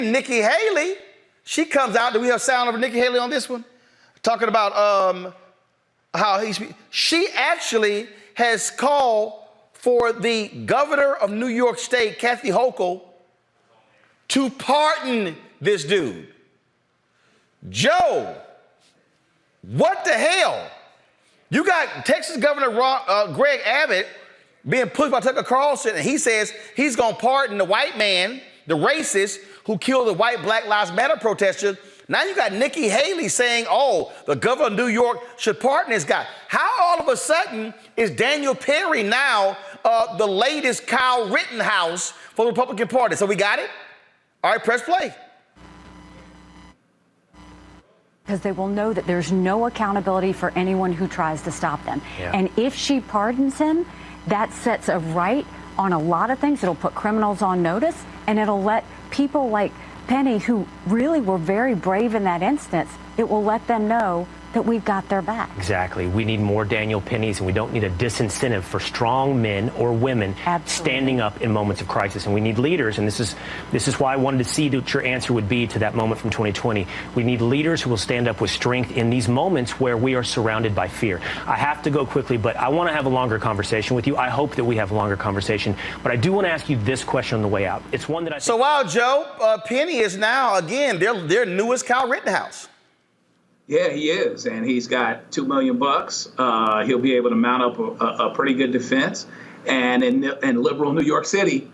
Nikki Haley, she comes out. Do we have sound of Nikki Haley on this one? Talking about she actually has called for the governor of New York State, Kathy Hochul, to pardon this dude. Joe, what the hell? You got Texas Governor Greg Abbott being pushed by Tucker Carlson, and he says he's going to pardon the white man, the racist, who killed the white Black Lives Matter protester. Now you got Nikki Haley saying, oh, the governor of New York should pardon this guy. How all of a sudden is Daniel Perry now the latest Kyle Rittenhouse for the Republican Party? So we got it? All right, press play. Because they will know that there's no accountability for anyone who tries to stop them. Yeah. And if she pardons him, that sets a right on a lot of things. It'll put criminals on notice, and it'll let people like Penny, who really were very brave in that instance, it will let them know that we've got their back. Exactly. We need more Daniel Pennies, and we don't need a disincentive for strong men or women standing up in moments of crisis. And we need leaders, and this is why I wanted to see what your answer would be to that moment from 2020. We need leaders who will stand up with strength in these moments where we are surrounded by fear. I have to go quickly, but I want to have a longer conversation with you. I hope that we have a longer conversation. But I do want to ask you this question on the way out. It's one that I think— So while Joe, Penny is now, again, their newest Kyle Rittenhouse. Yeah, he is, and he's got $2 million. He'll be able to mount up a pretty good defense, and in liberal New York City,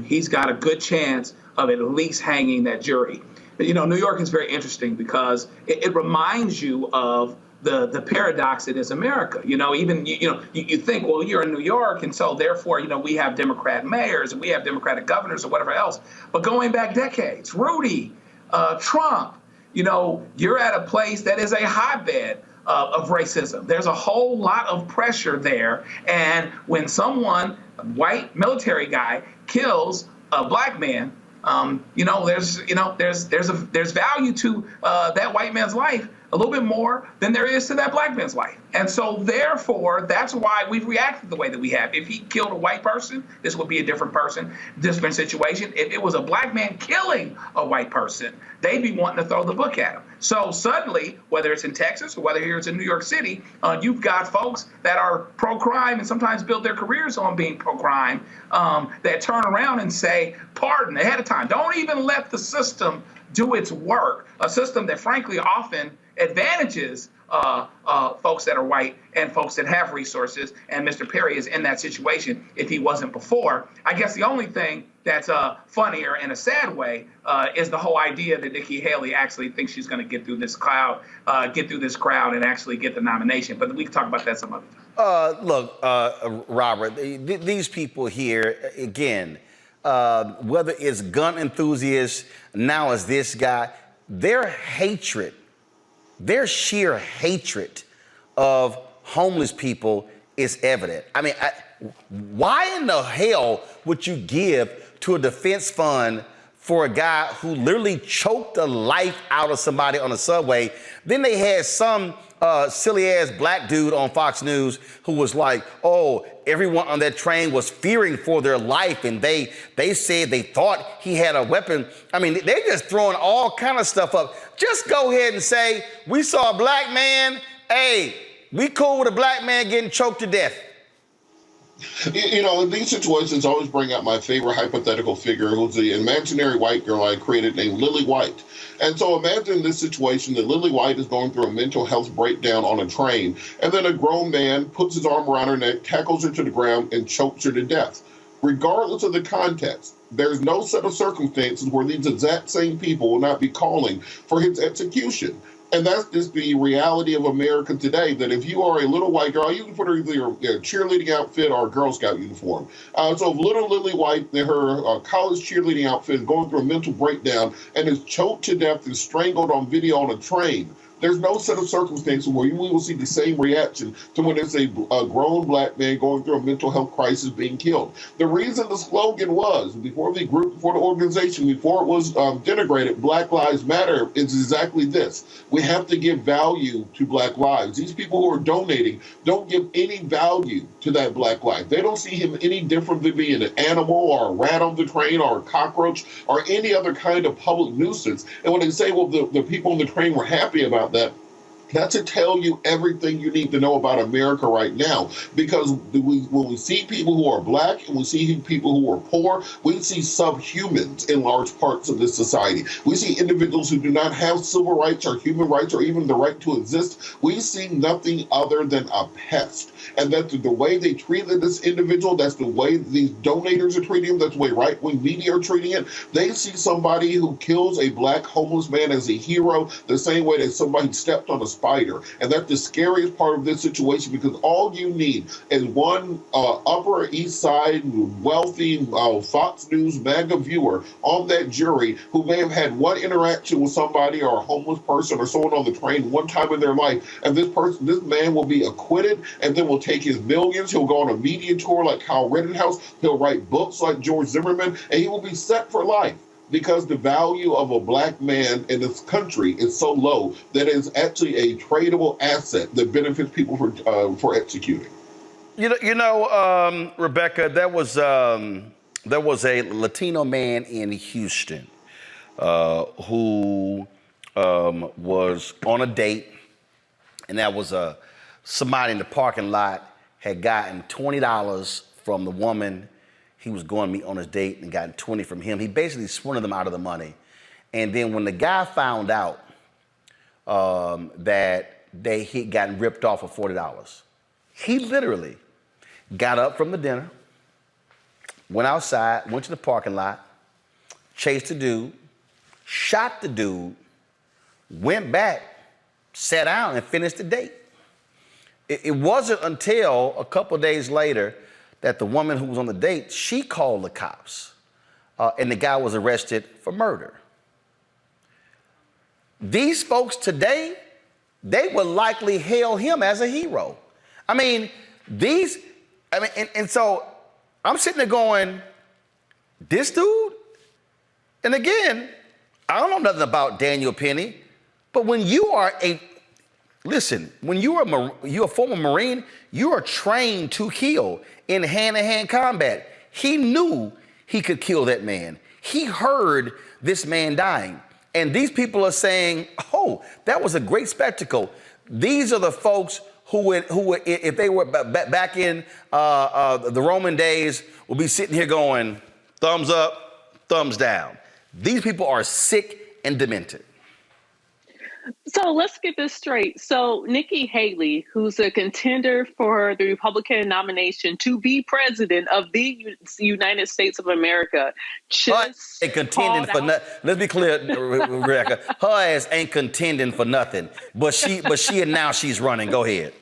he's got a good chance of at least hanging that jury. But, you know, New York is very interesting because it reminds you of the paradox that is America. You know, even you think, well, you're in New York, and so therefore, you know, we have Democrat mayors and we have Democratic governors or whatever else. But going back decades, Rudy, Trump. You know, you're at a place that is a hotbed of racism. There's a whole lot of pressure there. And when someone, a white military guy, kills a black man, there's value to that white man's life a little bit more than there is to that black man's life. And so therefore, that's why we've reacted the way that we have. If he killed a white person, this would be a different person, different situation. If it was a black man killing a white person, they'd be wanting to throw the book at him. So suddenly, whether it's in Texas or whether here it's in New York City, you've got folks that are pro-crime and sometimes build their careers on being pro-crime that turn around and say, pardon ahead of time. Don't even let the system do its work, a system that frankly often advantages folks that are white and folks that have resources, and Mr. Perry is in that situation if he wasn't before. I guess the only thing that's funnier in a sad way is the whole idea that Nikki Haley actually thinks she's going to get through this crowd, and actually get the nomination. But we can talk about that some other time. Look, Robert, these people here, again, whether it's gun enthusiasts, now it's this guy, their sheer hatred of homeless people is evident. I mean, why in the hell would you give to a defense fund for a guy who literally choked the life out of somebody on the subway? Then they had some silly-ass black dude on Fox News who was like, oh, everyone on that train was fearing for their life, and they said they thought he had a weapon. I mean, they're just throwing all kind of stuff up. Just go ahead and say, we saw a black man, hey, we cool with a black man getting choked to death. You know, in these situations, I always bring out my favorite hypothetical figure, who's the imaginary white girl I created named Lily White. And so imagine this situation that Lily White is going through a mental health breakdown on a train, and then a grown man puts his arm around her neck, tackles her to the ground, and chokes her to death. Regardless of the context, there's no set of circumstances where these exact same people will not be calling for his execution. And that's just the reality of America today, that if you are a little white girl, you can put her either a cheerleading outfit or a Girl Scout uniform. So if little Lily White, in her college cheerleading outfit, is going through a mental breakdown and is choked to death and strangled on video on a train, There's no set of circumstances where we will see the same reaction to when it's a grown black man going through a mental health crisis being killed. The reason the slogan was, before the group, before the organization, before it was denigrated, Black Lives Matter, is exactly this. We have to give value to Black lives. These people who are donating don't give any value to that Black life. They don't see him any different than being an animal or a rat on the train or a cockroach or any other kind of public nuisance. And when they say, well, the people on the train were happy about that, that to tell you everything you need to know about America right now. Because when we see people who are black and we see people who are poor, we see subhumans in large parts of this society. We see individuals who do not have civil rights or human rights or even the right to exist. We see nothing other than a pest. And that's the way they treated this individual. That's the way these donators are treating him. That's the way right-wing media are treating it. They see somebody who kills a black homeless man as a hero the same way that somebody stepped on a spider. And that's the scariest part of this situation, because all you need is one Upper East Side wealthy Fox News MAGA viewer on that jury who may have had one interaction with somebody or a homeless person or someone on the train one time in their life, and this man will be acquitted, and then will take his millions. He'll go on a media tour like Kyle Rittenhouse. He'll write books like George Zimmerman, and he will be set for life, because the value of a black man in this country is so low that it's actually a tradable asset that benefits people for executing. Rebecca, there was a Latino man in Houston who was on a date, and that was somebody in the parking lot had gotten $20 from the woman he was going to meet on his date and gotten 20 from him. He basically swindled them out of the money. And then when the guy found out that he'd gotten ripped off for $40, he literally got up from the dinner, went outside, went to the parking lot, chased the dude, shot the dude, went back, sat down, and finished the date. It wasn't until a couple of days later that the woman who was on the date, she called the cops, and the guy was arrested for murder. These folks today, they would likely hail him as a hero. And so I'm sitting there going, this dude? And again, I don't know nothing about Daniel Penny, but when you are when you're a former Marine, you are trained to kill in hand-to-hand combat. He knew he could kill that man. He heard this man dying. And these people are saying, oh, that was a great spectacle. These are the folks who if they were back in the Roman days, would be sitting here going, thumbs up, thumbs down. These people are sick and demented. So let's get this straight. So Nikki Haley, who's a contender for the Republican nomination to be president of the United States of America, just contending for nothing. Let's be clear, Rebecca. Her ass ain't contending for nothing, but she announced she's running. Go ahead.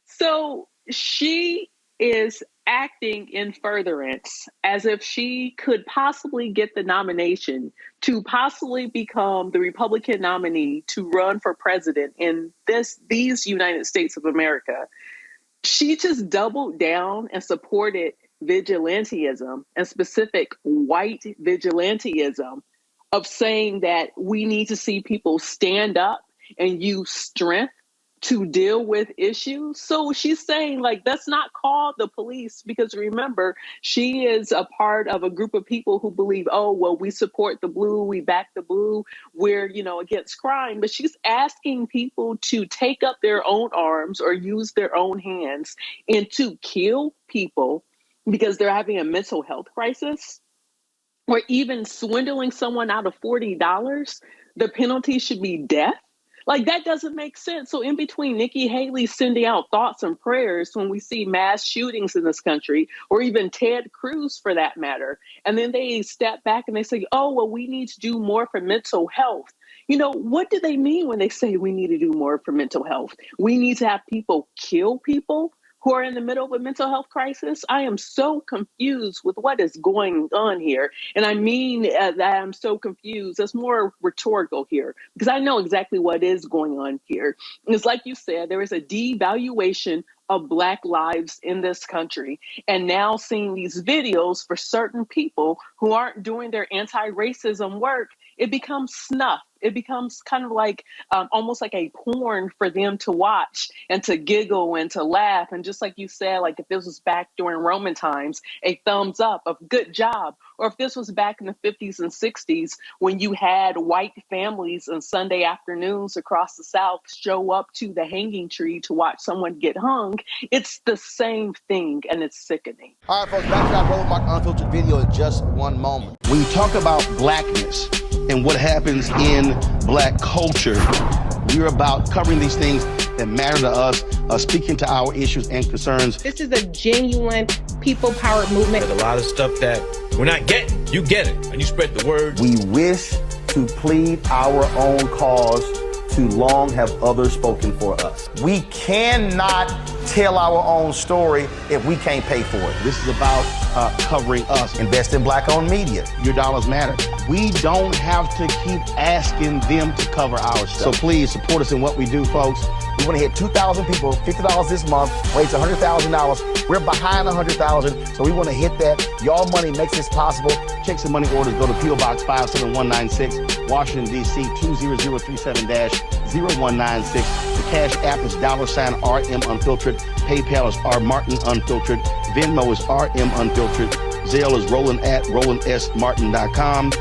So she is acting in furtherance as if she could possibly get the nomination to possibly become the Republican nominee to run for president in these United States of America. She just doubled down and supported vigilantism, and specific white vigilantism, of saying that we need to see people stand up and use strength to deal with issues. So she's saying, like, let's not call the police, because remember, she is a part of a group of people who believe, oh, well, we support the blue, we back the blue, we're, against crime. But she's asking people to take up their own arms or use their own hands and to kill people because they're having a mental health crisis, or even swindling someone out of $40. The penalty should be death. Like, that doesn't make sense. So in between Nikki Haley sending out thoughts and prayers when we see mass shootings in this country, or even Ted Cruz for that matter, and then they step back and they say, oh, well, we need to do more for mental health. What do they mean when they say we need to do more for mental health? We need to have people kill people who are in the middle of a mental health crisis. I am so confused with what is going on here. And I mean that I'm so confused. That's more rhetorical here because I know exactly what is going on here. And it's like you said, there is a devaluation of Black lives in this country. And now seeing these videos for certain people who aren't doing their anti-racism work, it becomes snuff. It becomes kind of like almost like a porn for them to watch and to giggle and to laugh. And just like you said, like if this was back during Roman times, a thumbs up of good job. Or if this was back in the 50s and 60s when you had white families on Sunday afternoons across the South show up to the hanging tree to watch someone get hung, it's the same thing and it's sickening. All right, folks, back to our Roland Mark Unfiltered video in just one moment. When you talk about blackness and what happens in Black culture, we're about covering these things that matter to us, speaking to our issues and concerns. This is a genuine people-powered movement. There's a lot of stuff that we're not getting. You get it, and you spread the word. We wish to plead our own cause. Too long have others spoken for us. We cannot tell our own story if we can't pay for it. This is about covering us. Invest in Black-owned media. Your dollars matter. We don't have to keep asking them to cover our stuff. So please support us in what we do, folks. We want to hit 2,000 people, $50 this month, raise $100,000. We're behind 100,000, so we want to hit that. Y'all money makes this possible. Checks and money orders go to P.O. Box 57196, Washington, D.C. 20037-0196. The Cash App is $RM Unfiltered. PayPal is R Martin Unfiltered. Venmo is RM Unfiltered. Zelle is Roland at RolandSMartin.com.